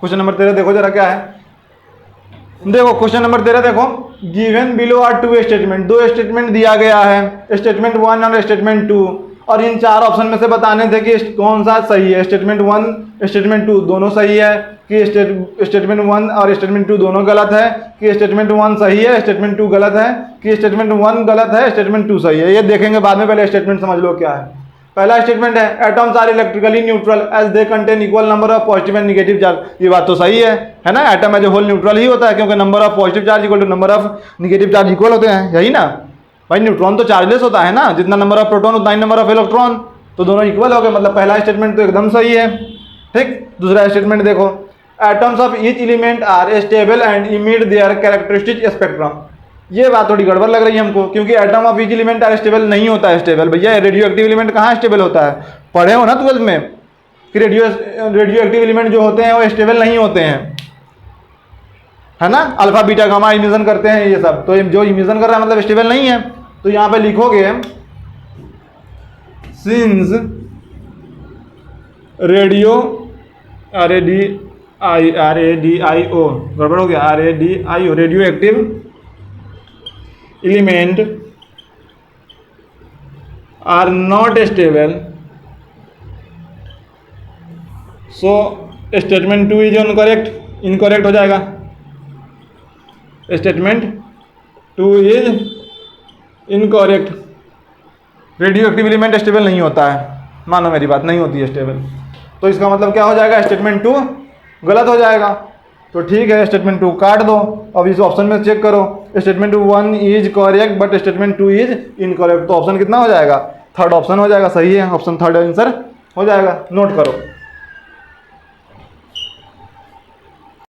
Question number 13 देखो जरा क्या है। देखो क्वेश्चन नंबर 13 देखो, given below are two statement, दो स्टेटमेंट दिया गया है, स्टेटमेंट 1 और स्टेटमेंट 2, और इन चार ऑप्शन में से बताने थे कि कौन सा सही है। स्टेटमेंट 1 स्टेटमेंट 2 दोनों सही है कि स्टेटमेंट 1 और स्टेटमेंट 2 दोनों गलत है, कि स्टेटमेंट 1 सही है स्टेटमेंट 2 गलत है, कि स्टेटमेंट 1 गलत है स्टेटमेंट 2 सही है। ये देखेंगे बाद में, पहले स्टेटमेंट समझ लो क्या है। पहला स्टेटमेंट है atoms are electrically neutral as they contain equal number of positive and negative charge. ये बात तो सही है ना, atom as a whole neutral ही होता है, क्योंकि number of positive charge equal to number of negative charge equal होते हैं, यही ना भाई। न्यूट्रॉन तो चार्जलेस होता है ना, जितना नंबर ऑफ प्रोटॉन उतना ही नंबर ऑफ इलेक्ट्रॉन, तो दोनों इक्वल हो गए, मतलब पहला स्टेटमेंट तो एकदम सही है। ठीक, दूसरा स्टेटमेंट देखो, atoms of each element are stable and emit their characteristic spectrum. ये बात थोड़ी गड़बड़ लग रही है हमको, क्योंकि atom of each element are stable नहीं होता है। स्टेबल भैया, रेडियो एक्टिव एलिमेंट कहाँ स्टेबल होता है? पढ़े हो ना 12th में कि रेडियो एक्टिव एलिमेंट जो होते हैं वो स्टेबल नहीं होते हैं, है ना। अल्फा बीटा गामा इमिशन करते हैं ये सब, तो जो इमिशन कर रहा है मतलब स्टेबल नहीं है। तो यहाँ पे लिखोगे सिंस रेडियो RADIO गड़बड़ हो गया, RADIO radioactive element are not stable, so statement 2 is incorrect हो जाएगा। Statement 2 is incorrect. Radioactive element stable नहीं होता है, मानो मेरी बात, नहीं होती है स्टेबल। तो इसका मतलब क्या हो जाएगा, स्टेटमेंट 2 गलत हो जाएगा। तो ठीक है, स्टेटमेंट 2 काट दो। अब इस ऑप्शन में चेक करो, statement 1 is correct but statement 2 is incorrect. तो ऑप्शन कितना हो जाएगा? थर्ड ऑप्शन हो जाएगा, सही है, ऑप्शन थर्ड आंसर हो जाएगा। नोट करो।